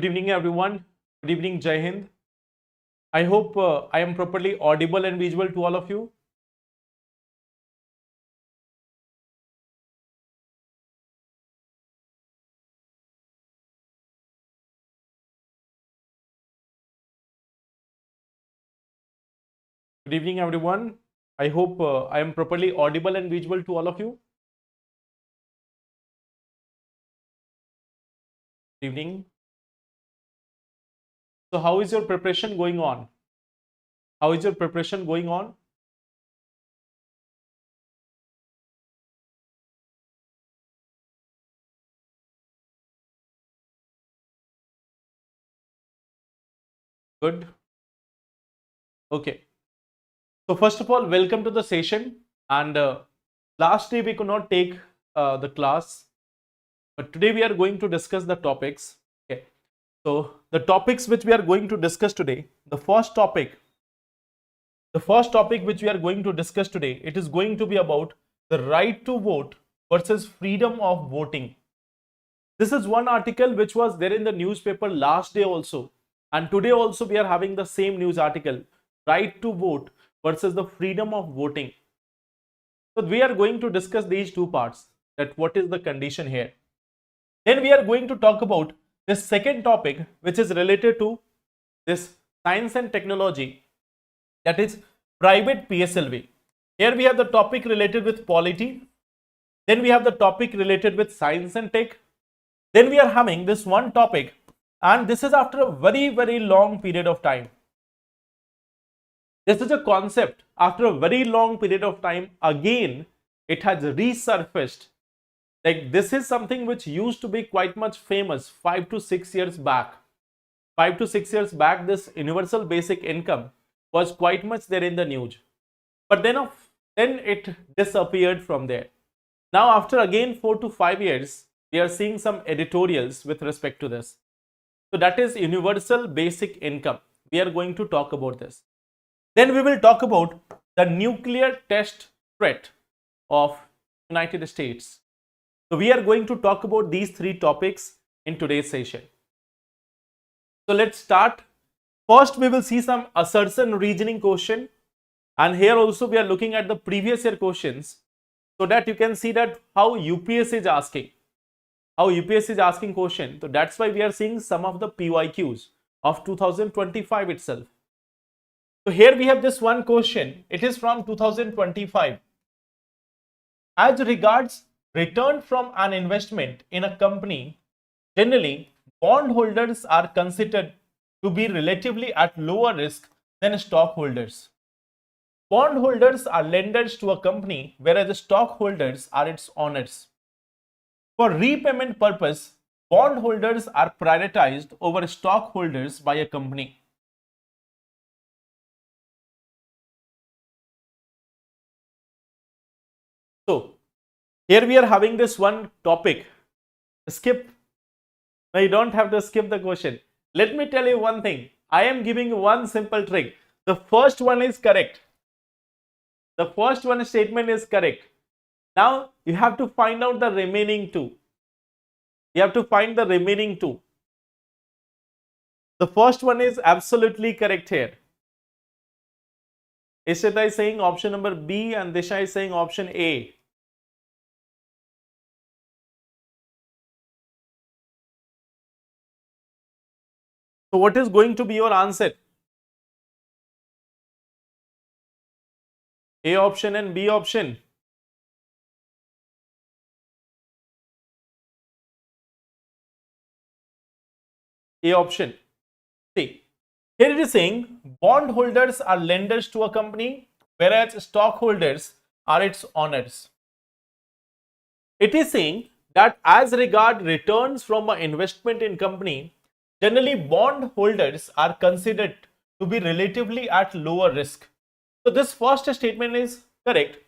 Good evening, everyone. Good evening, Jai Hind. I hope I am properly audible and visual to all of you. Good evening, everyone. I hope I am properly audible and visual to all of you. Good evening. So, how is your preparation going on? How is your preparation going on? Good. Okay. So, first of all, welcome to the session. And last day we could not take the class, but today we are going to discuss the topics. Okay. So, the topics which we are going to discuss today, the first topic which we are going to discuss today, it is going to be about the right to vote versus freedom of voting. This is one article which was there in the newspaper last day also, and today also we are having the same news article, right to vote versus the freedom of voting. So we are going to discuss these two parts, that what is the condition here. Then we are going to talk about this second topic which is related to this science and technology, that is private PSLV. Here we have the topic related with polity. Then we have the topic related with science and tech. Then we are having this one topic, and this is after a very long period of time. This is a concept after a very long period of time. Again, it has resurfaced. Like, this is something which used to be quite much famous 5 to 6 years back. 5 to 6 years back, this universal basic income was quite much there in the news. But then it disappeared from there. Now, after again 4 to 5 years, we are seeing some editorials with respect to this. So that is universal basic income. We are going to talk about this. Then we will talk about the nuclear test threat of United States. So we are going to talk about these three topics in today's session. So let's start. First, we will see some assertion reasoning question, and here also we are looking at the previous year questions, so that you can see that how UPSC is asking. How UPSC is asking question. So that's why we are seeing some of the PYQs of 2025 itself. So here we have this one question. It is from 2025. As regards return from an investment in a company, generally bondholders are considered to be relatively at lower risk than stockholders. Bondholders are lenders to a company, whereas the stockholders are its owners. For repayment purpose, bondholders are prioritized over stockholders by a company. So, here we are having this one topic. Skip. No, you don't have to skip the question. Let me tell you one thing. I am giving you one simple trick. The first one is correct. The first one statement is correct. Now, you have to find out the remaining two. You have to find the remaining two. The first one is absolutely correct here. Ishita is saying option number B and Disha is saying option A. So what is going to be your answer? A option and B option. A option. See, here it is saying bondholders are lenders to a company, whereas stockholders are its owners. It is saying that as regard returns from an investment in company, generally bondholders are considered to be relatively at lower risk. So this first statement is correct.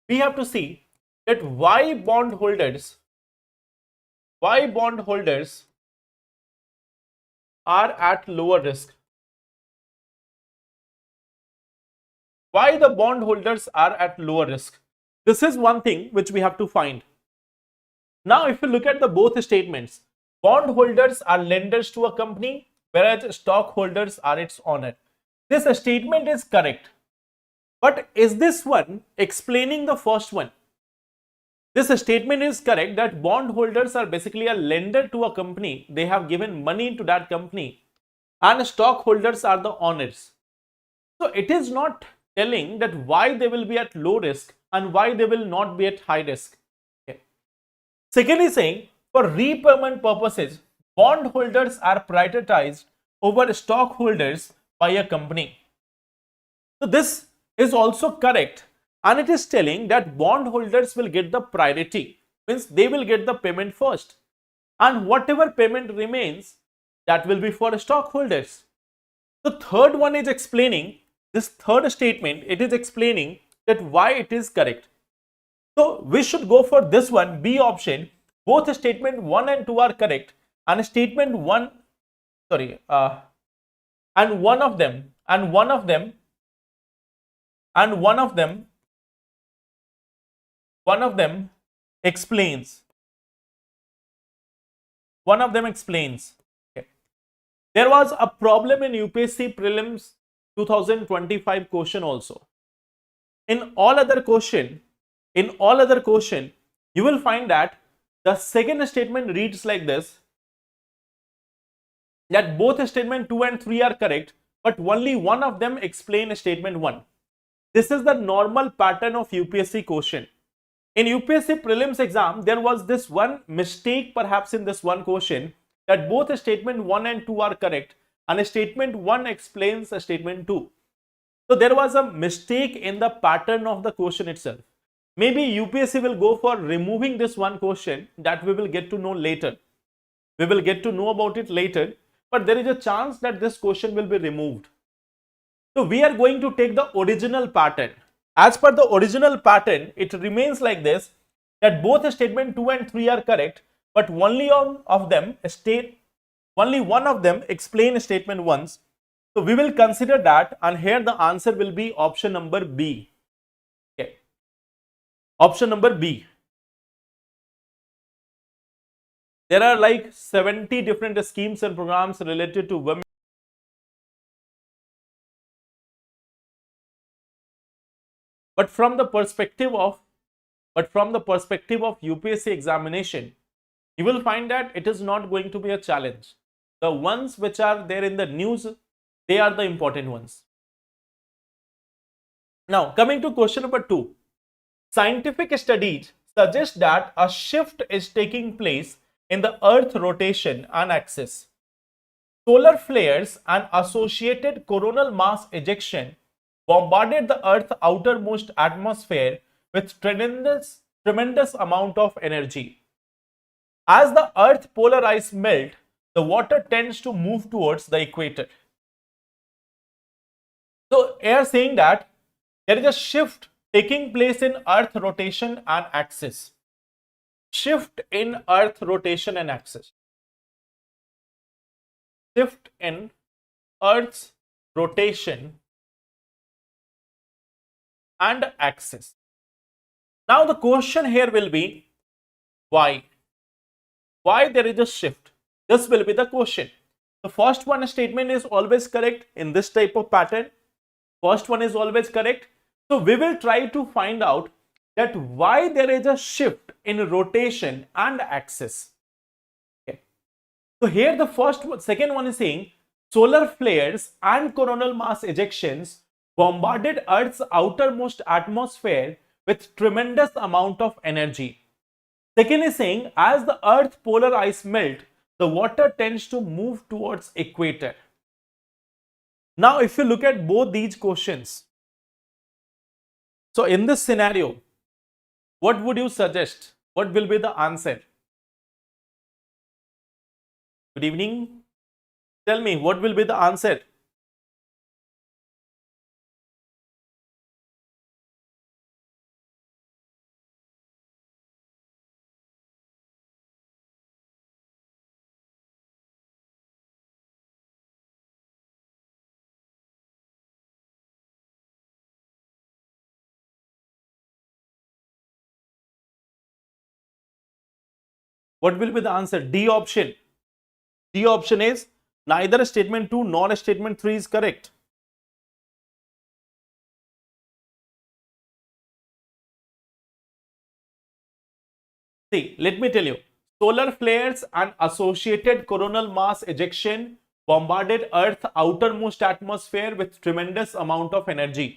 We have to see that why bondholders are at lower risk. Why the bondholders are at lower risk? This is one thing which we have to find. Now, if you look at the both statements, bondholders are lenders to a company, whereas stockholders are its owner. This statement is correct. But is this one explaining the first one? This statement is correct that bondholders are basically a lender to a company. They have given money to that company, and stockholders are the owners. So it is not telling that why they will be at low risk and why they will not be at high risk. Okay. Second is saying for repayment purposes, bondholders are prioritized over stockholders by a company. So this is also correct, and it is telling that bondholders will get the priority, means they will get the payment first, and whatever payment remains, that will be for stockholders. The third one is explaining, this third statement, it is explaining that why it is correct. So we should go for this one, B option. Both statement 1 and 2 are correct, and statement 1, sorry, and one of them explains. Okay. There was a problem in UPSC prelims 2025 question also. In all other question, you will find that the second statement reads like this, that both statement 2 and 3 are correct, but only one of them explain statement 1. This is the normal pattern of UPSC question. In UPSC prelims exam, there was this one mistake perhaps in this one question, that both statement 1 and 2 are correct and statement 1 explains statement 2. So there was a mistake in the pattern of the question itself. Maybe UPSC will go for removing this one question, that we will get to know later. We will get to know about it later, but there is a chance that this question will be removed. So we are going to take the original pattern. As per the original pattern, it remains like this, that both statement 2 and 3 are correct, but only one of them explain statement 1. So we will consider that, and here the answer will be option number B. Okay. Option number B. There are like 70 different schemes and programs related to women. But from the perspective of UPSC examination, you will find that it is not going to be a challenge. The ones which are there in the news, they are the important ones. Now, coming to question number 2. Scientific studies suggest that a shift is taking place in the Earth rotation and axis. Solar flares and associated coronal mass ejection bombarded the Earth's outermost atmosphere with tremendous amount of energy. As the Earth polar ice melt, the water tends to move towards the equator. So, they are saying that there is a shift taking place in Earth rotation and axis. Shift in Earth rotation and axis. Shift in Earth's rotation and axis. Now the question here will be why? Why there is a shift? This will be the question. The first one statement is always correct in this type of pattern. First one is always correct. So we will try to find out that why there is a shift in rotation and axis. Okay. So here the second one is saying solar flares and coronal mass ejections bombarded Earth's outermost atmosphere with tremendous amount of energy. Second is saying as the Earth polar ice melt, the water tends to move towards equator. Now if you look at both these questions, so in this scenario, what would you suggest? What will be the answer? Good evening. Tell me, what will be the answer? What will be the answer? D option. D option is neither statement 2 nor statement 3 is correct. See, let me tell you, solar flares and associated coronal mass ejection bombarded Earth's outermost atmosphere with tremendous amount of energy.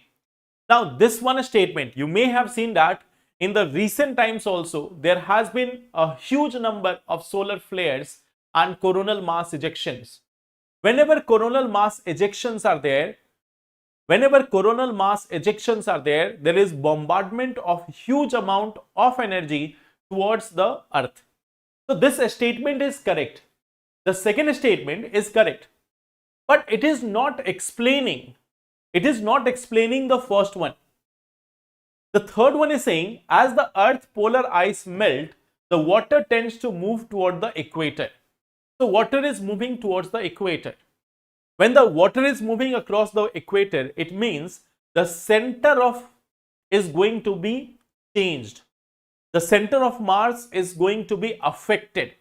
Now, this one statement, you may have seen that in the recent times also, there has been a huge number of solar flares and coronal mass ejections. Whenever coronal mass ejections are there, there is bombardment of huge amount of energy towards the earth. So this statement is correct. The second statement is correct, but it is not explaining the first one. The third one is saying, as the earth polar ice melt, the water tends to move toward the equator. So water is moving towards the equator. When the water is moving across the equator, it means the center of is going to be changed. The center of Mars is going to be affected.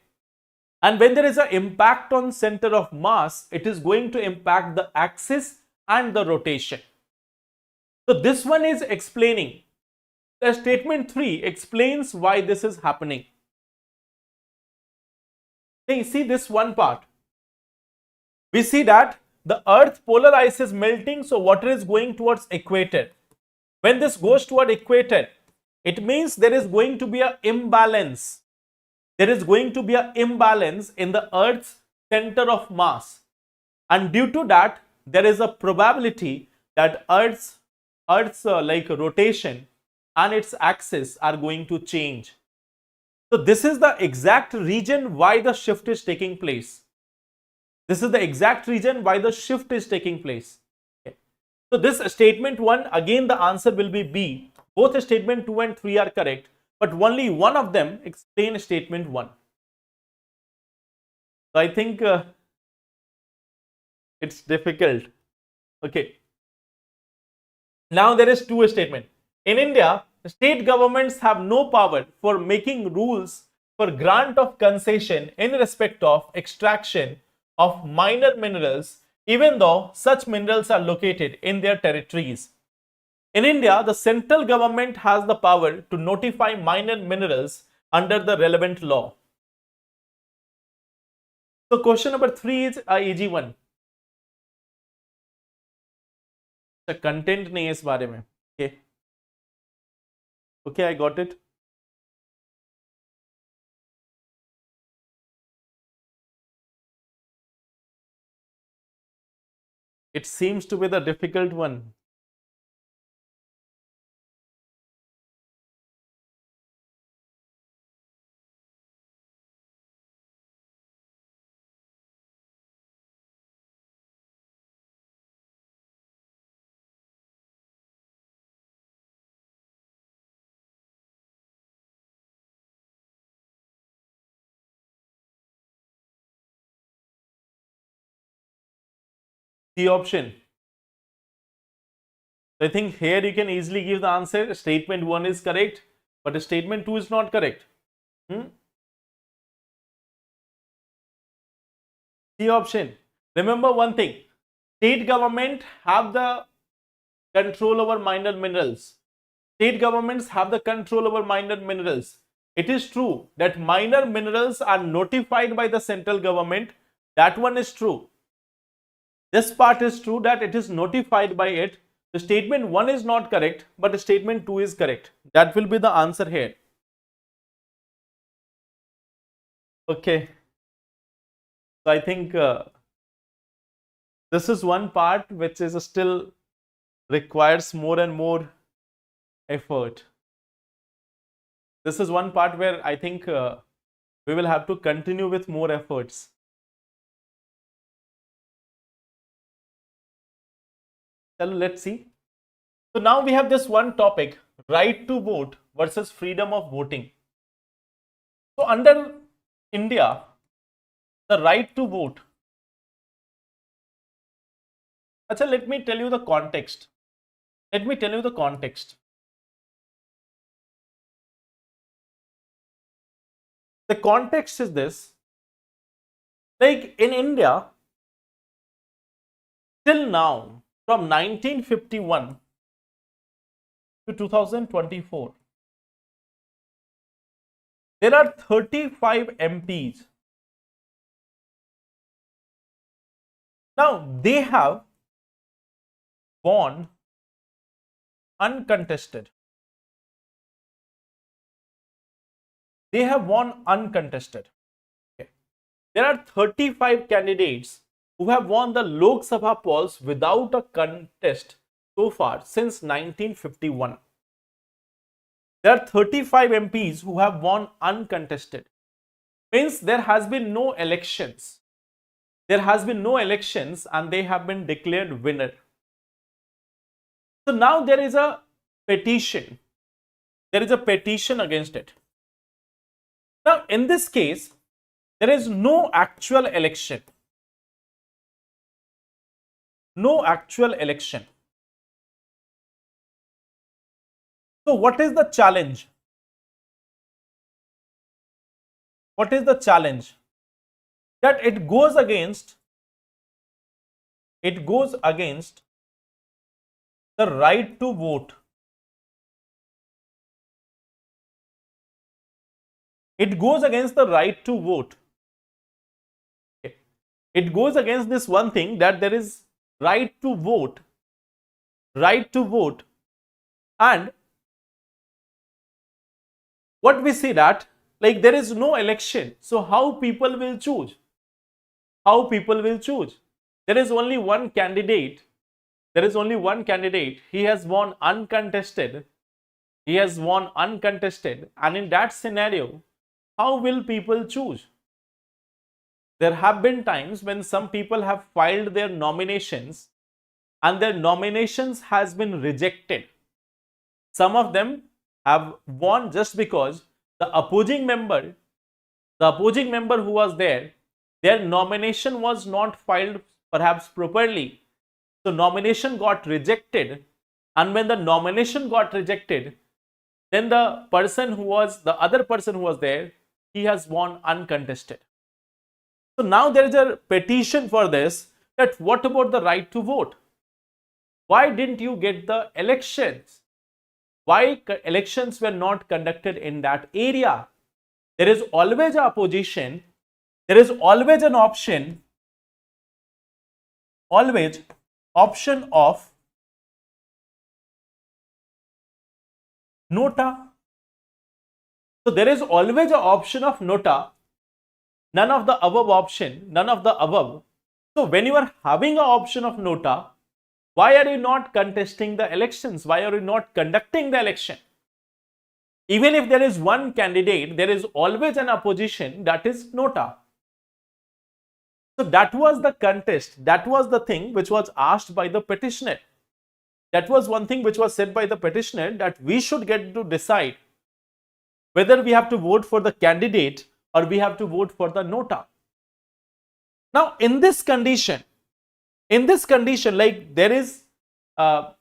And when there is an impact on center of mass, it is going to impact the axis and the rotation. So this one is explaining. The statement 3 explains why this is happening. Now, see this one part. We see that the earth polar ice is melting, so water is going towards equator. When this goes toward equator, it means there is going to be an imbalance. There is going to be an imbalance in the earth's center of mass. And due to that, there is a probability that earth's rotation and its axis are going to change. So this is the exact reason why the shift is taking place. This is the exact reason why the shift is taking place. Okay. So this statement 1, again the answer will be B. Both statement 2 and 3 are correct, but only one of them explain statement 1. So I think it's difficult. Okay. Now there is 2 statement. In India, state governments have no power for making rules for grant of concession in respect of extraction of minor minerals, even though such minerals are located in their territories. In India, the central government has the power to notify minor minerals under the relevant law. So question number 3 is a easy one. The content नहीं है इस बारे में. Okay, I got it. It seems to be the difficult one. C option. I think here you can easily give the answer. Statement 1 is correct, but statement 2 is not correct. C option. Remember one thing. State government have the control over minor minerals. State governments have the control over minor minerals. It is true that minor minerals are notified by the central government. That one is true. This part is true that it is notified by it. The statement 1 is not correct, but the statement 2 is correct. That will be the answer here. Okay. So I think this is one part which is still requires more and more effort. This is one part where I think we will have to continue with more efforts. So let's see. So now we have this one topic, right to vote versus freedom of voting. So under India, the right to vote. Achha, let me tell you the context. The context is this. Like in India, till now, from 1951 to 2024, there are 35 MPs. Now, they have won uncontested. They have won uncontested. Okay. There are 35 candidates who have won the Lok Sabha polls without a contest so far since 1951. There are 35 MPs who have won uncontested. Means there has been no elections. There has been no elections and they have been declared winner. So now there is a petition. There is a petition against it. Now in this case, there is no actual election. No actual election. So what is the challenge? What is the challenge? That it goes against the right to vote. It goes against the right to vote. It goes against this one thing, that there is right to vote, and what we see that, like, there is no election, so how people will choose? How people will choose? There is only one candidate. There is only one candidate. He has won uncontested. He has won uncontested, and in that scenario, how will people choose? There have been times when some people have filed their nominations and their nominations has been rejected. Some of them have won just because the opposing member who was there, their nomination was not filed perhaps properly. So nomination got rejected, and when the nomination got rejected, then the other person who was there, he has won uncontested. So now there is a petition for this, that what about the right to vote? Why didn't you get the elections? Why elections were not conducted in that area? There is always a opposition. There is always an option. Always option of nota. So there is always an option of nota. None of the above option, none of the above. So when you are having an option of nota, why are you not contesting the elections? Why are you not conducting the election? Even if there is one candidate, there is always an opposition, that is nota. So that was the contest. That was the thing which was asked by the petitioner. That was one thing which was said by the petitioner, that we should get to decide whether we have to vote for the candidate or we have to vote for the nota. Now in this condition, like, there is a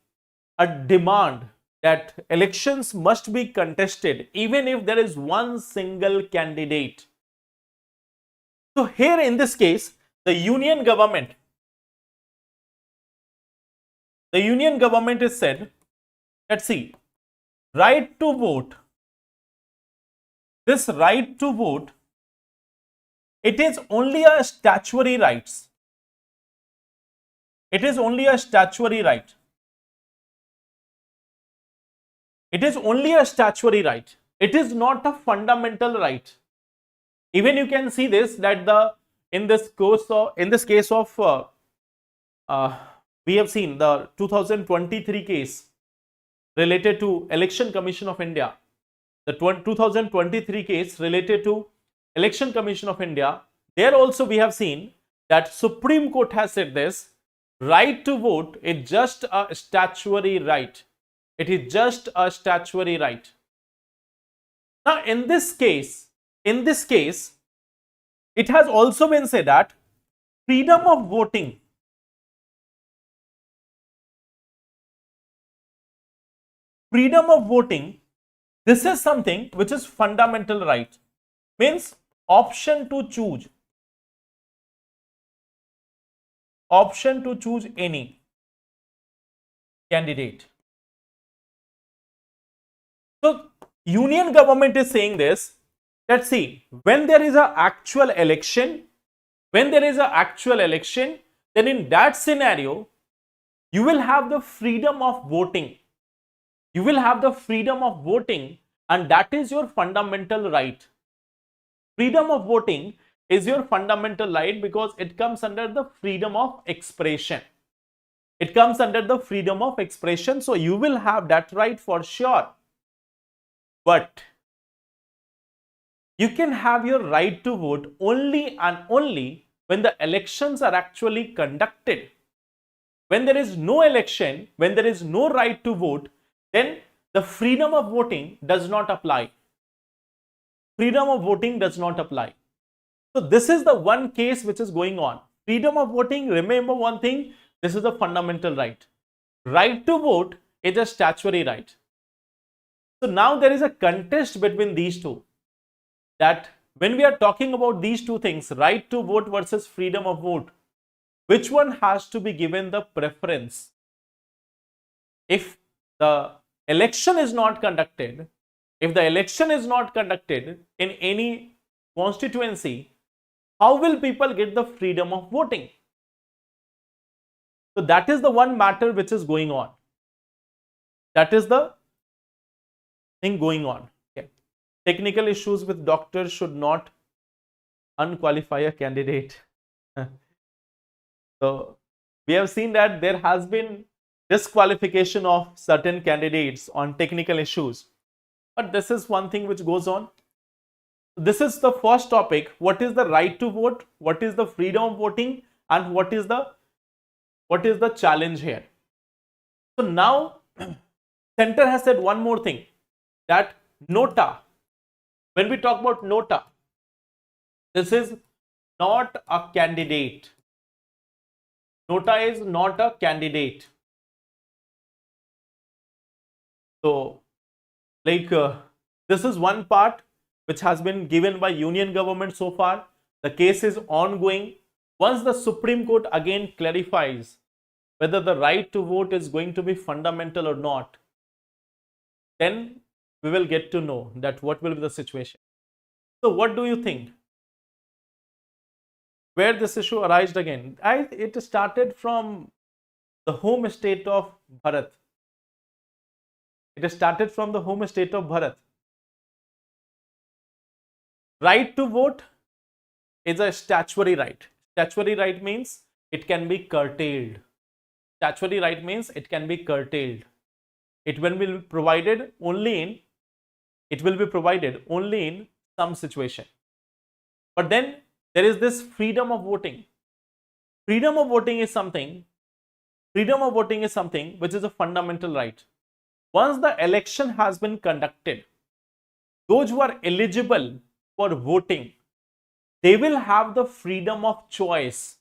demand that elections must be contested even if there is one single candidate. So here in this case, the union government is said, let's see, right to vote. This right to vote, it is only a statutory right. It is only a statutory right. It is only a statutory right. It is not a fundamental right. Even you can see this, that in this case of we have seen the 2023 case related to Election Commission of India. The 2023 case related to Election Commission of India. There also we have seen that Supreme Court has said this, right to vote is just a statutory right. It is just a statutory right. Now in this case, it has also been said that freedom of voting, this is something which is fundamental right. Means option to choose. option to choose any candidate. So union government is saying this, that see, when there is an actual election, then in that scenario, you will have the freedom of voting. You will have the freedom of voting, and that is your fundamental right. Freedom of voting is your fundamental right because it comes under the freedom of expression. It comes under the freedom of expression, so you will have that right for sure. But you can have your right to vote only and only when the elections are actually conducted. When there is no election, when there is no right to vote, then the freedom of voting does not apply. Freedom of voting does not apply. So this is the one case which is going on. Freedom of voting, remember one thing, this is a fundamental right. Right to vote is a statutory right. So now there is a contest between these two, that when we are talking about these two things, right to vote versus freedom of vote, which one has to be given the preference? If the election is not conducted, in any constituency, how will people get the freedom of voting? So that is the one matter which is going on. That is the thing going on. Okay. Technical issues with doctors should not unqualify a candidate. So we have seen that there has been disqualification of certain candidates on technical issues. But this is one thing which goes on. This is the first topic. What is the right to vote? What is the freedom of voting? And what is the challenge here? So now center has said one more thing, that nota. When we talk about nota, this is not a candidate. Nota is not a candidate. So this is one part which has been given by union government so far. The case is ongoing. Once the Supreme Court again clarifies whether the right to vote is going to be fundamental or not, then we will get to know that what will be the situation. So what do you think? Where this issue arose again? It started from the home state of Bharat. It started from the home state of Bharat. Right to vote is a statutory right. Statutory right means it can be curtailed. Statutory right means it can be curtailed. It will be provided only in some situation. But then there is this freedom of voting. Freedom of voting is something which is a fundamental right. Once the election has been conducted, those who are eligible for voting, they will have the freedom of choice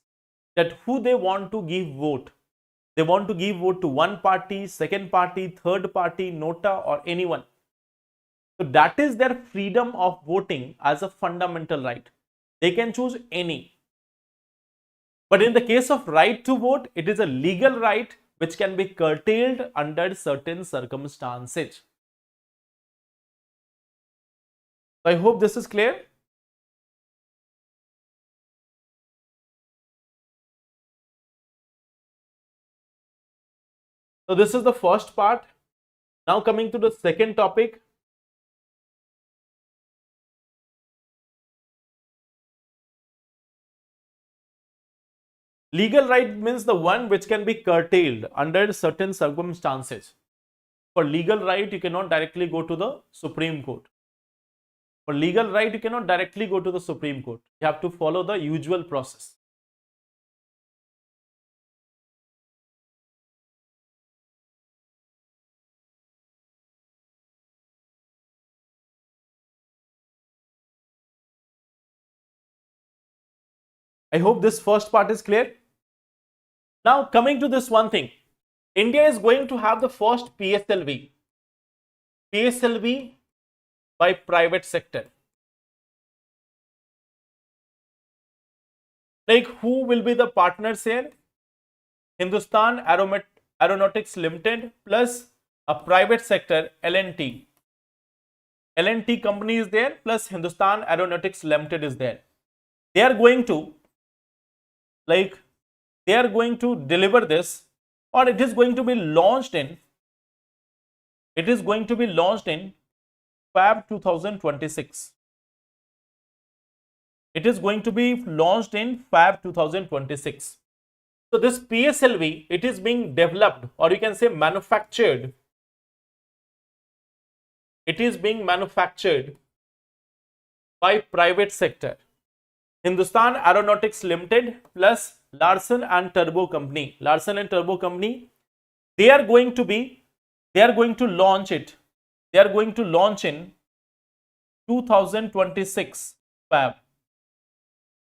that who they want to give vote. They want to give vote to one party, second party, third party, nota, or anyone. So that is their freedom of voting as a fundamental right. They can choose any. But in the case of right to vote, it is a legal right which can be curtailed under certain circumstances. So I hope this is clear. So this is the first part. Now coming to the second topic. Legal right means the one which can be curtailed under certain circumstances. For legal right, you cannot directly go to the Supreme Court. For legal right, you cannot directly go to the Supreme Court. You have to follow the usual process. I hope this first part is clear. Now coming to this one thing, India is going to have the first PSLV by private sector. Like who will be the partners here? Hindustan Aeronautics Limited plus a private sector L&T. L&T company is there plus Hindustan Aeronautics Limited is there. They are going to deliver this, or it is going to be launched in Feb 2026. It is going to be launched in Feb 2026. So this PSLV, it is being developed, or you can say manufactured. It is being manufactured by private sector. Hindustan Aeronautics Limited plus Larsen and Turbo Company. Larsen and Turbo Company, they are going to launch it. They are going to launch in 2026 Feb.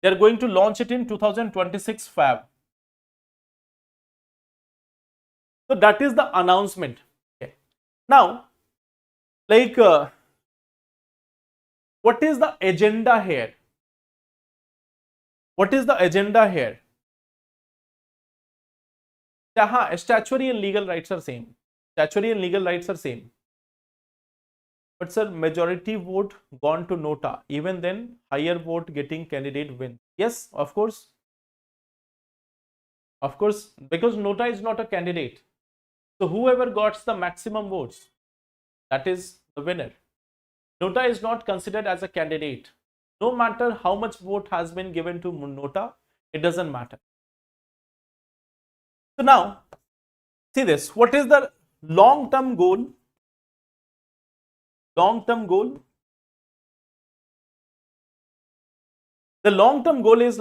They are going to launch it in 2026 Feb. So that is the announcement. Okay. Now, what is the agenda here? What is the agenda here? Statutory and legal rights are same. Statutory and legal rights are same. But sir, majority vote gone to nota. Even then, higher vote getting candidate win. Yes, of course. Of course, because nota is not a candidate. So whoever got the maximum votes, that is the winner. Nota is not considered as a candidate. No matter how much vote has been given to nota, it doesn't matter. So now, see this. What is the long-term goal? Long-term goal. The long-term goal is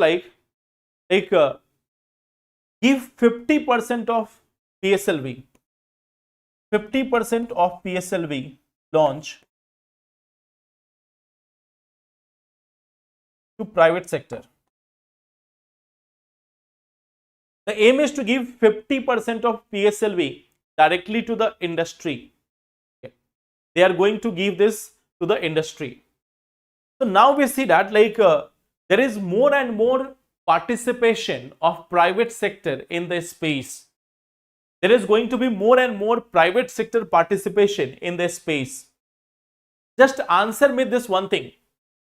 give 50% of PSLV. 50% of PSLV launch to private sector. The aim is to give 50% of PSLV directly to the industry. Okay. They are going to give this to the industry. So now we see that there is more and more participation of private sector in the space. There is going to be more and more private sector participation in the space. Just answer me this one thing.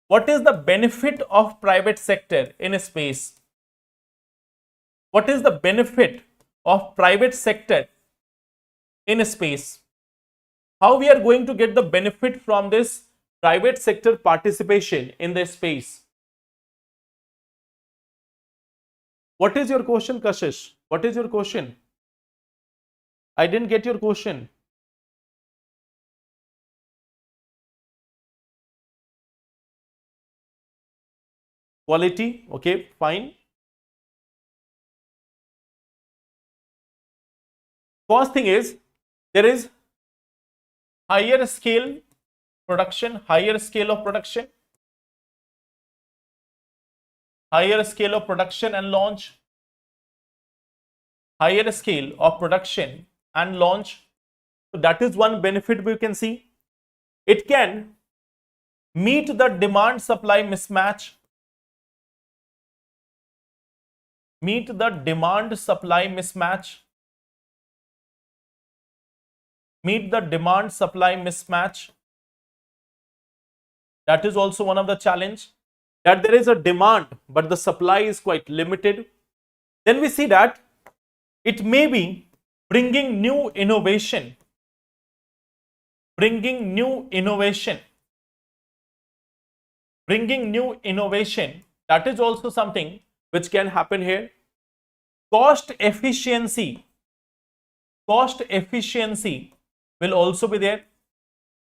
What is the benefit of private sector in a space? What is the benefit of private sector in a space? How we are going to get the benefit from this private sector participation in the space? What is your question, Kashish? What is your question? I didn't get your question. Quality, okay, fine. First thing is, there is higher scale production, higher scale of production and launch, higher scale of production and launch. So that is one benefit we can see. It can meet the demand supply mismatch. Meet the demand supply mismatch. Meet the demand supply mismatch. That is also one of the challenge, that there is a demand but the supply is quite limited. Then we see that it may be bringing new innovation. Bringing new innovation. Bringing new innovation. That is also something which can happen here. Cost efficiency. Cost efficiency will also be there.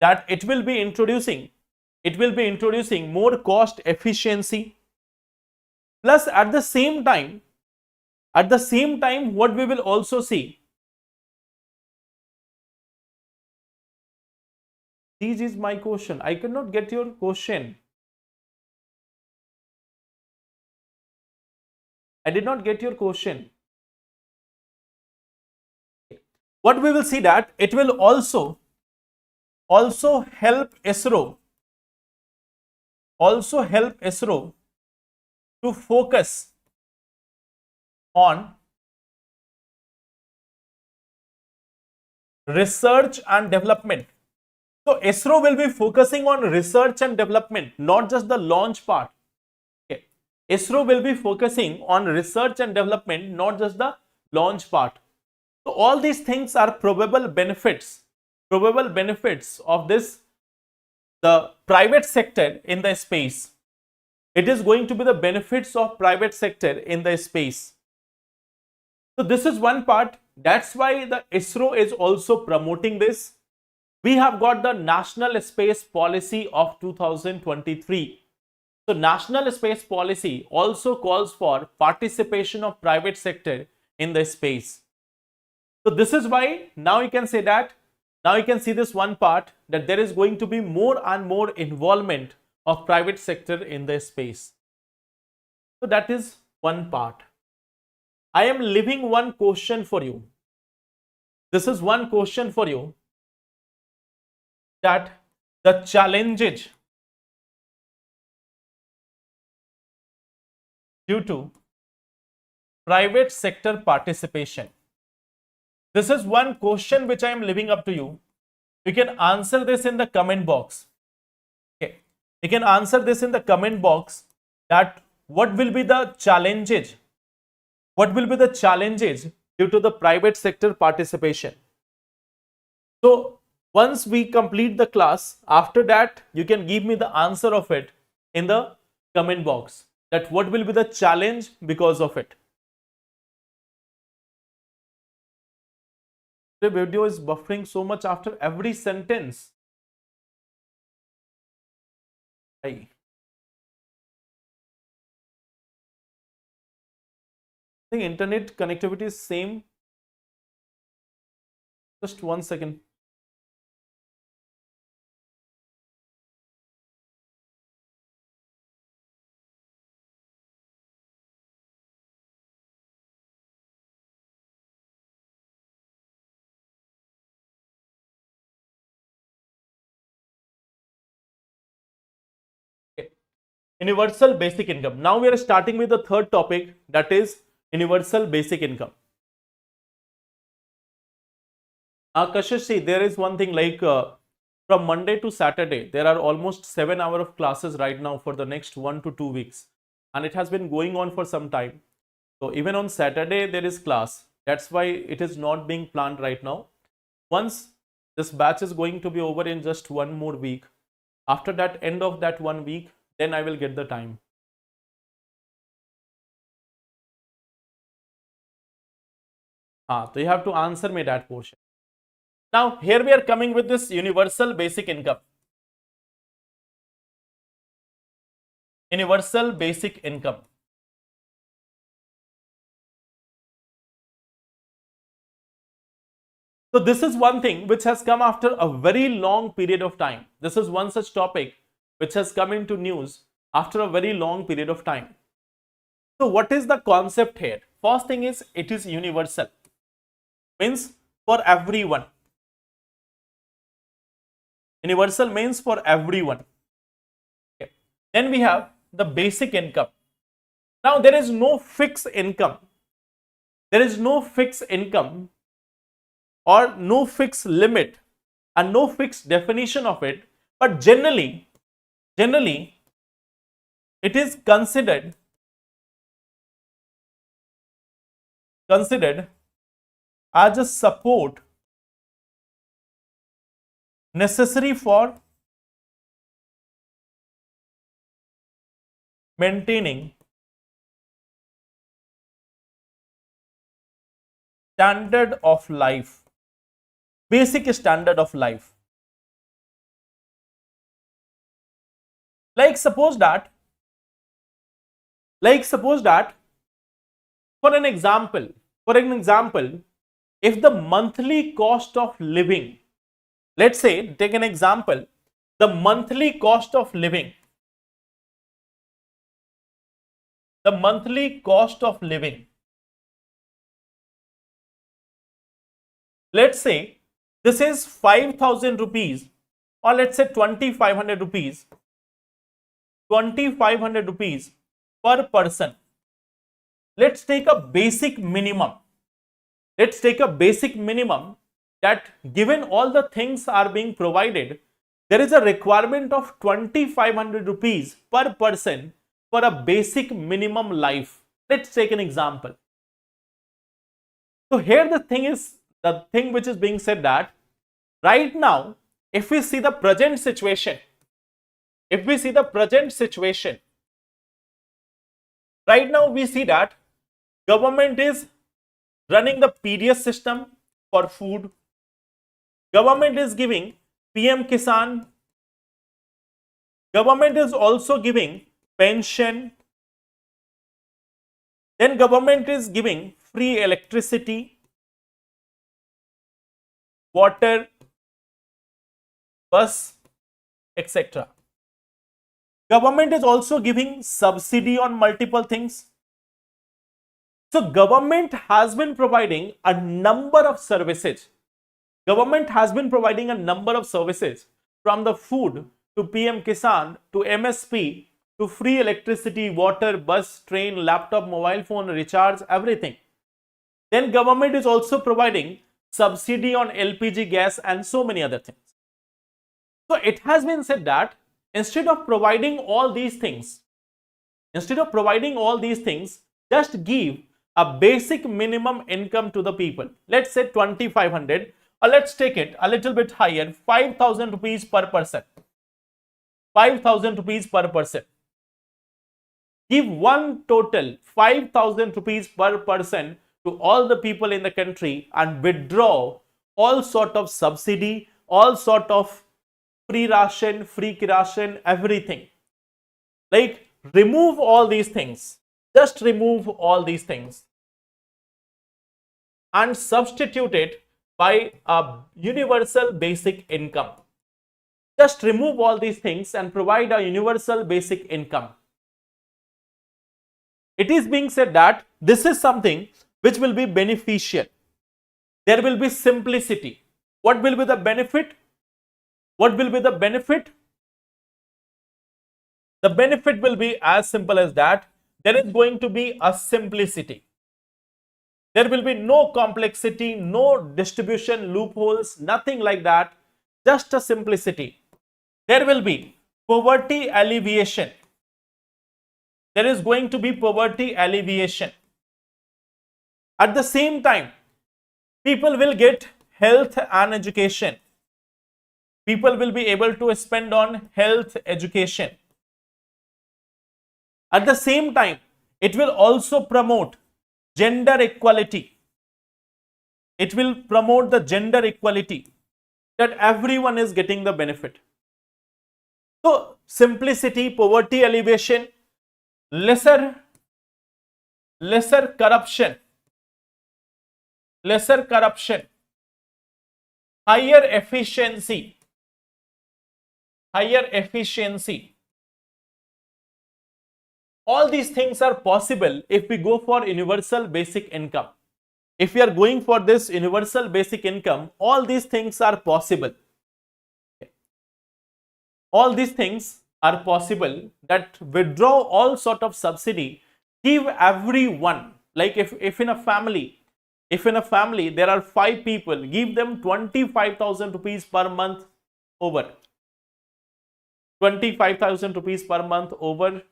That it will be introducing more cost efficiency. Plus at the same time, what we will also see, this is my question. I cannot get your question. I did not get your question. What we will see, that it will also help ISRO to focus on research and development. So ISRO will be focusing on research and development, not just the launch part. Okay. ISRO will be focusing on research and development, not just the launch part. So all these things are probable benefits of this, the private sector in the space. It is going to be the benefits of private sector in the space. So this is one part. That's why the ISRO is also promoting this. We have got the National Space Policy of 2023. So National Space Policy also calls for participation of private sector in the space. So this is why now you can say that, now you can see this one part, that there is going to be more and more involvement of private sector in the space. So that is one part. I am leaving one question for you. This is one question for you, that the challenges due to private sector participation. This is one question which I am leaving up to you. You can answer this in the comment box. Okay. You can answer this in the comment box, that what will be the challenges? What will be the challenges due to the private sector participation? So once we complete the class, after that you can give me the answer of it in the comment box, that what will be the challenge because of it. The video is buffering so much after every sentence. I think internet connectivity is same. Just 1 second. Universal basic income. Now we are starting with the third topic, that is universal basic income. Kashish, see, there is one thing, like from Monday to Saturday, there are almost 7 hours of classes right now for the next 1 to 2 weeks. And it has been going on for some time. So even on Saturday, there is class. That's why it is not being planned right now. Once this batch is going to be over in just 1 more week, after that, end of that 1 week, then I will get the time. So you have to answer me that portion. Now here we are coming with this universal basic income. Universal basic income. So this is one thing which has come after a very long period of time. This is one such topic which has come into news after a very long period of time. So what is the concept here? First thing is, it is universal, means for everyone. Universal means for everyone. Okay. Then we have the basic income. Now there is no fixed income. There is no fixed income or no fixed limit and no fixed definition of it, but generally it is considered as a support necessary for maintaining standard of life, basic standard of life. Like suppose that for an example, if the monthly cost of living, let's say, take an example, the monthly cost of living, let's say this is 5,000 rupees, or let's say 2,500 rupees, 2,500 rupees per person. Let's take a basic minimum. that given all the things are being provided, there is a requirement of 2500 rupees per person for a basic minimum life. Let's take an example. So here the thing which is being said that right now, if we see the present situation, right now we see that government is running the PDS system for food. Government is giving PM Kisan. Government is also giving pension. Then government is giving free electricity, water, bus, etc. Government is also giving subsidy on multiple things. So government has been providing a number of services. Government has been providing a number of services, from the food to PM Kisan to MSP to free electricity, water, bus, train, laptop, mobile phone, recharge, everything. Then government is also providing subsidy on LPG gas and so many other things. So it has been said that instead of providing all these things, just give a basic minimum income to the people. Let's say 2500, or let's take it a little bit higher, 5000 rupees per person. 5000 rupees per person. Give one total 5000 rupees per person to all the people in the country and withdraw all sort of subsidy, all sort of free ration, free kiration, everything. Like, remove all these things. Just remove all these things and substitute it by a universal basic income. Just remove all these things and provide a universal basic income. It is being said that this is something which will be beneficial. There will be simplicity. What will be the benefit? What will be the benefit? The benefit will be as simple as that. There is going to be a simplicity. There will be no complexity, no distribution loopholes, nothing like that. Just a simplicity. There will be poverty alleviation. There is going to be poverty alleviation. At the same time, people will get health and education. People will be able to spend on health, education. At the same time, it will also promote gender equality. It will promote the gender equality, that everyone is getting the benefit. So, simplicity, poverty alleviation, lesser corruption, higher efficiency. All these things are possible if we go for universal basic income. If we are going for this universal basic income, all these things are possible. All these things are possible, that withdraw all sort of subsidy, give everyone, like if in a family there are 5 people, give them 25,000 rupees per month over. 25,000 rupees per month over,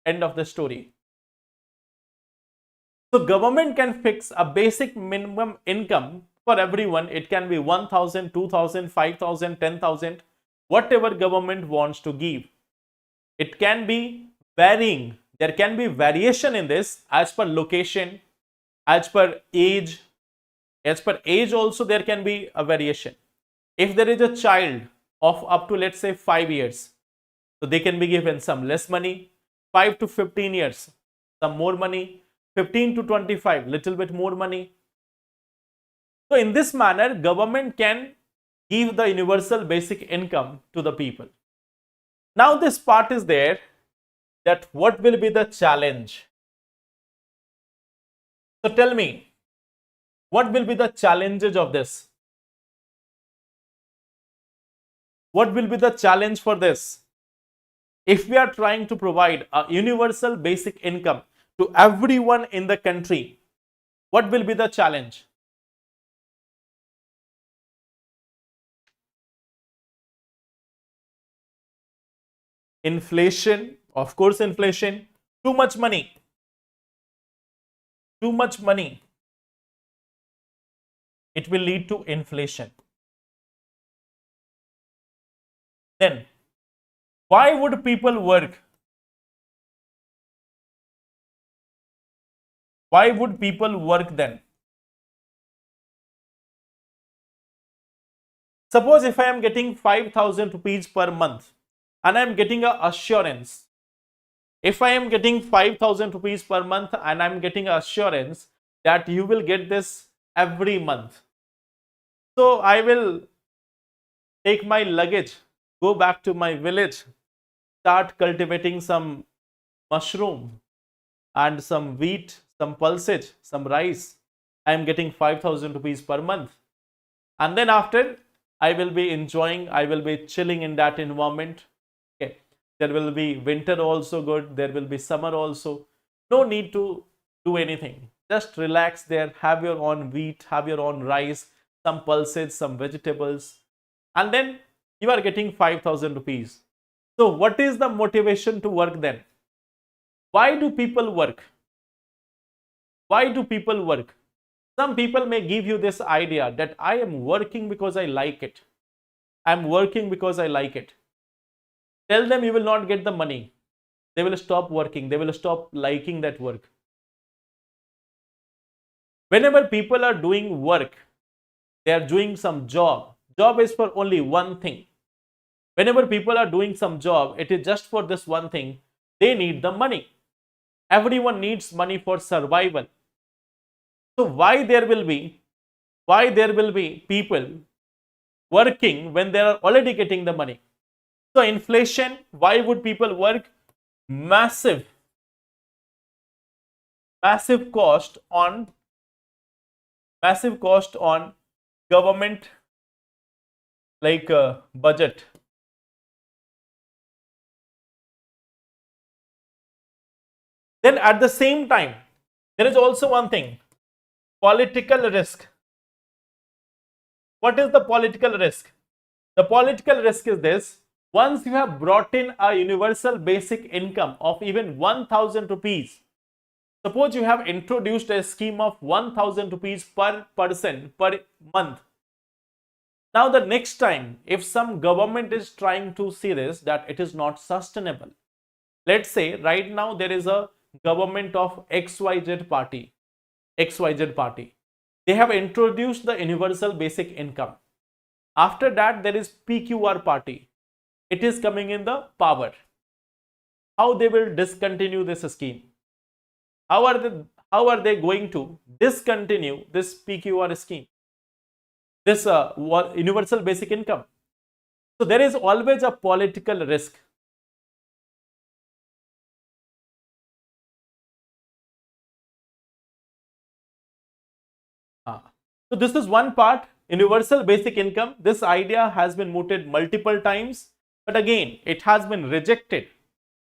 end of the story. So government can fix a basic minimum income for everyone. It can be 1,000, 2,000, 5,000, 10,000, whatever government wants to give. It can be varying. There can be variation in this as per location, as per age. As per age also there can be a variation. If there is a child of up to, let's say, 5 years, so they can be given some less money. 5 to 15 years, some more money. 15 to 25, little bit more money. So in this manner, government can give the universal basic income to the people. Now this part is there, that what will be the challenge? So tell me, what will be the challenges of this? What will be the challenge for this? If we are trying to provide a universal basic income to everyone in the country, what will be the challenge? Inflation, of course, inflation. Too much money. Too much money. It will lead to inflation. Then, why would people work? Why would people work then? Suppose if I am getting 5,000 rupees per month and I am getting a assurance. If I am getting 5,000 rupees per month and I am getting assurance that you will get this every month. So I will take my luggage, go back to my village, start cultivating some mushroom and some wheat, some pulses, some rice. I am getting 5,000 rupees per month. And then after, I will be enjoying, I will be chilling in that environment. Okay. There will be winter also good, there will be summer also. No need to do anything. Just relax there, have your own wheat, have your own rice, some pulses, some vegetables. And then you are getting 5,000 rupees. So what is the motivation to work then? Why do people work? Why do people work? Some people may give you this idea that I am working because I like it. I am working because I like it. Tell them you will not get the money. They will stop working. They will stop liking that work. Whenever people are doing work, they are doing some job. Job is for only one thing. Whenever people are doing some job, it is just for this one thing. They need the money. Everyone needs money for survival. So why there will be people working when they are already getting the money? So inflation, why would people work? Massive cost on government like budget. Then at the same time, there is also one thing. Political risk. What is the political risk? The political risk is this. Once you have brought in a universal basic income of even 1,000 rupees, suppose you have introduced a scheme of 1,000 rupees per person per month. Now the next time, if some government is trying to see this, that it is not sustainable. Let's say right now there is a government of XYZ party. They have introduced the universal basic income. After that, there is PQR party. It is coming in the power. How they will discontinue this scheme? How are they going to discontinue this PQR scheme? This universal basic income. So there is always a political risk. So this is one part, universal basic income. This idea has been mooted multiple times, but again, it has been rejected.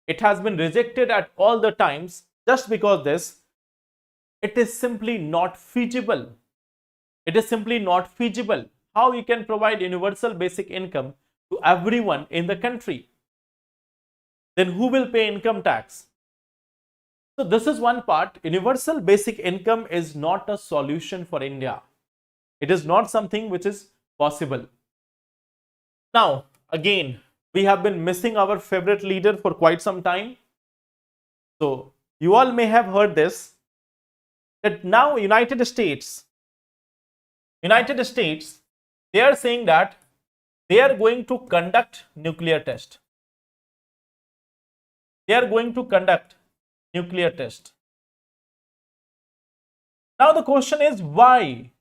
It has been rejected at all the times just because it is simply not feasible. It is simply not feasible. How you can provide universal basic income to everyone in the country? Then who will pay income tax? So this is one part. Universal basic income is not a solution for India. It is not something which is possible. Now, again, we have been missing our favorite leader for quite some time. So, you all may have heard this, that now United States, they are saying that they are going to conduct nuclear test. They are going to conduct nuclear test. Now the question is why?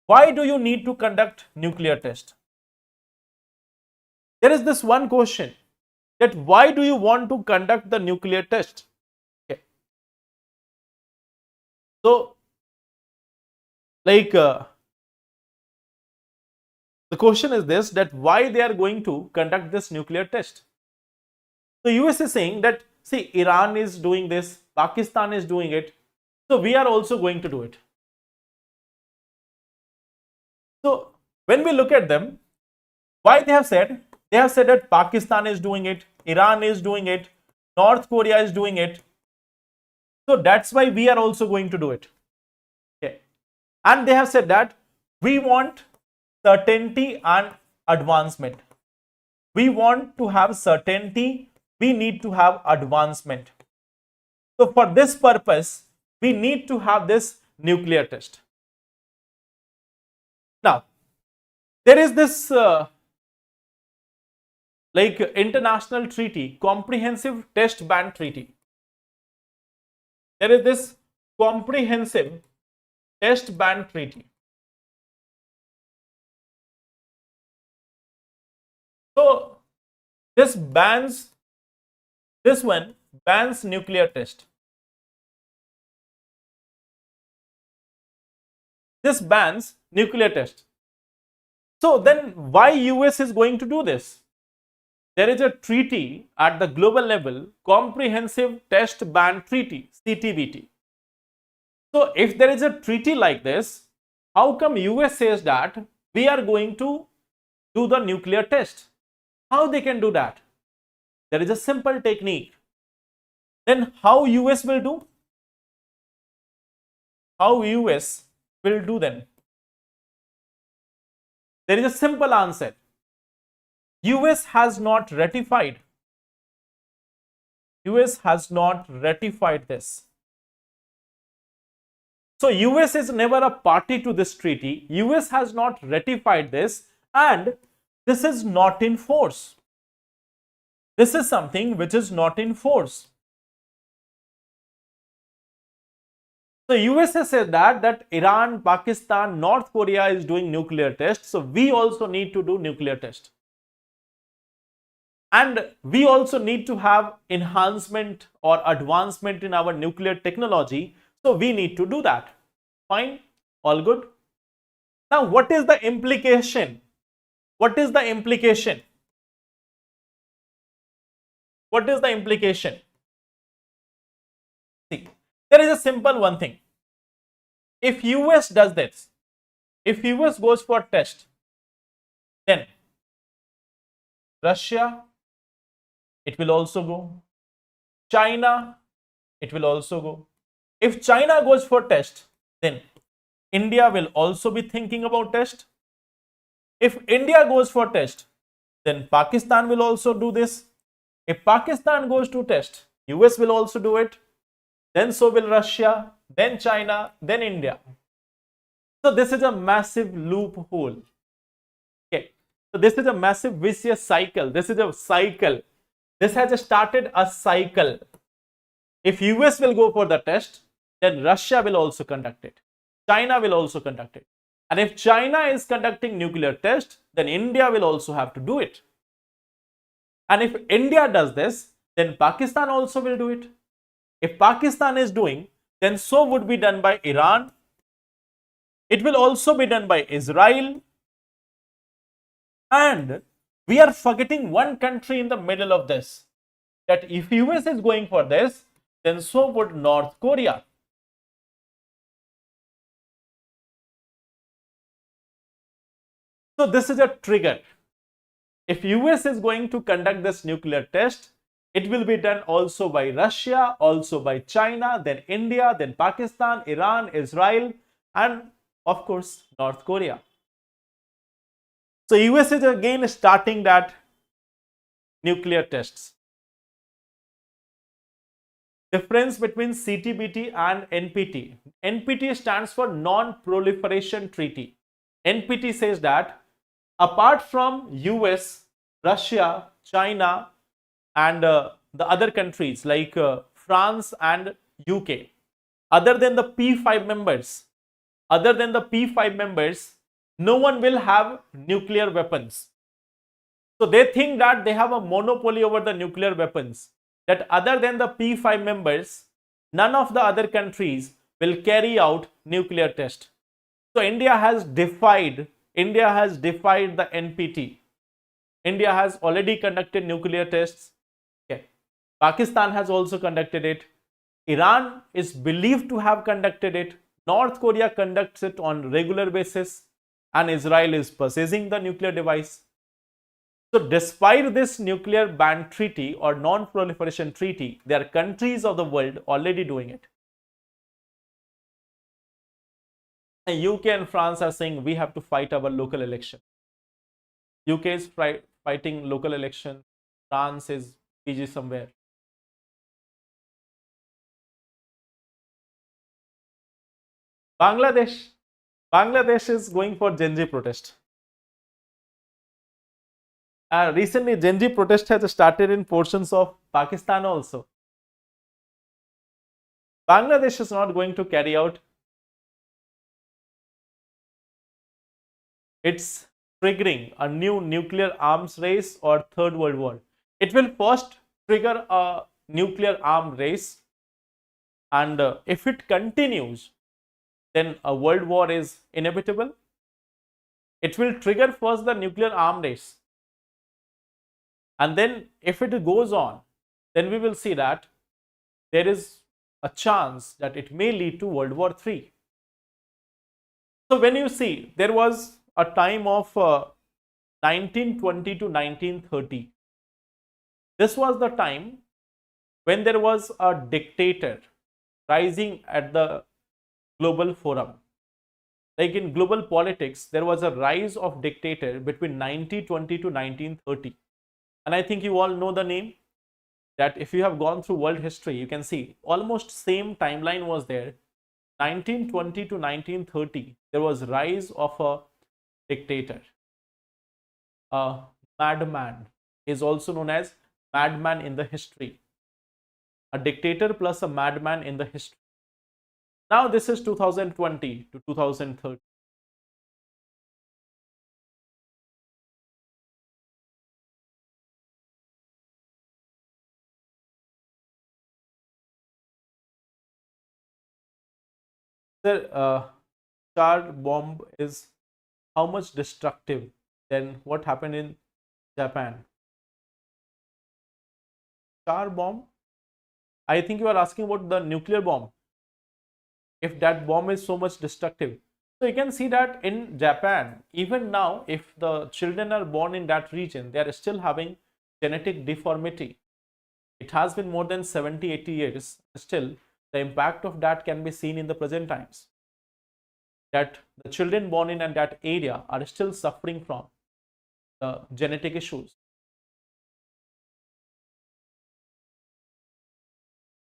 Why do you need to conduct nuclear test? There is this one question, that why do you want to conduct the nuclear test? Okay. So, like the question is this, that why they are going to conduct this nuclear test? So US is saying that, see, Iran is doing this, Pakistan is doing it, so we are also going to do it. So when we look at them, why they have said that Pakistan is doing it, Iran is doing it, North Korea is doing it. So that's why we are also going to do it. Okay. And they have said that we want certainty and advancement. We want to have certainty, we need to have advancement. So for this purpose, we need to have this nuclear test. Now, there is this like international treaty, comprehensive test ban treaty. There is this comprehensive test ban treaty. So this one bans nuclear test. This bans nuclear test. So then why US is going to do this? There is a treaty at the global level, Comprehensive Test Ban Treaty, CTBT. So if there is a treaty like this, how come US says that we are going to do the nuclear test? How they can do that? There is a simple technique. Then how US will do? How US will do then? There is a simple answer. US has not ratified. US has not ratified this. So US is never a party to this treaty. US has not ratified this, and this is not in force. This is something which is not in force. So US has said that Iran, Pakistan, North Korea is doing nuclear tests. So we also need to do nuclear test. And we also need to have enhancement or advancement in our nuclear technology. So we need to do that. Fine, all good. Now, what is the implication? What is the implication? What is the implication? See, there is a simple one thing. If US does this, if US goes for test, then Russia, it will also go. China, it will also go. If China goes for test, then India will also be thinking about test. If India goes for test, then Pakistan will also do this. If Pakistan goes to test, US will also do it. Then so will Russia, then China, then India. So this is a massive loophole. Okay. So this is a massive vicious cycle. This is a cycle. This has started a cycle. If US will go for the test, then Russia will also conduct it. China will also conduct it. And if China is conducting nuclear test, then India will also have to do it. And if India does this, then Pakistan also will do it. If Pakistan is doing, then so would be done by Iran. It will also be done by Israel. And we are forgetting one country in the middle of this, that if US is going for this, then so would North Korea. So this is a trigger. If US is going to conduct this nuclear test, it will be done also by Russia, also by China, then India, then Pakistan, Iran, Israel, and of course North Korea. So US is again starting that nuclear tests. Difference between CTBT and NPT. NPT stands for Non-Proliferation Treaty. NPT says that apart from US, Russia, China, and the other countries like France and UK, other than the P5 members, no one will have nuclear weapons. So they think that they have a monopoly over the nuclear weapons, that other than the P5 members, none of the other countries will carry out nuclear test. So India has defied the NPT. India has already conducted nuclear tests. Okay. Pakistan has also conducted it. Iran is believed to have conducted it. North Korea conducts it on regular basis, and Israel is possessing the nuclear device. So despite this nuclear ban treaty or non-proliferation treaty, there are countries of the world already doing it. UK and France are saying we have to fight our local election. UK is fighting local election. France is PG somewhere. Bangladesh is going for Gen Z protest. Recently, Gen Z protest has started in portions of Pakistan also. Bangladesh is not going to carry out. It's triggering a new nuclear arms race or third world war. It will first trigger a nuclear arm race, and if it continues, then a world war is inevitable. It will trigger first the nuclear arm race, and then if it goes on, then we will see that there is a chance that it may lead to World War III. So when you see, there was a time of 1920 to 1930. This was the time when there was a dictator rising at the global forum. Like in global politics, there was a rise of dictator between 1920 to 1930. And I think you all know the name. That if you have gone through world history, you can see almost same timeline was there. 1920 to 1930, there was rise of a dictator. A madman is also known as madman in the history. A dictator plus a madman in the history. Now this is 2020 to 2030. The car bomb is how much destructive than what happened in Japan? Car bomb? I think you are asking about the nuclear bomb. If that bomb is so much destructive. So you can see that in Japan, even now, if the children are born in that region, they are still having genetic deformity. It has been more than 70-80 years. Still, the impact of that can be seen in the present times. That the children born in that area are still suffering from the genetic issues.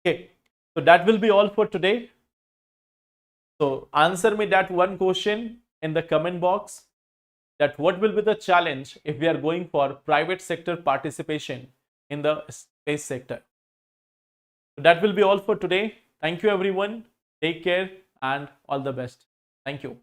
Okay, so that will be all for today. So answer me that one question in the comment box, that what will be the challenge if we are going for private sector participation in the space sector. So that will be all for today. Thank you everyone. Take care and all the best. Thank you.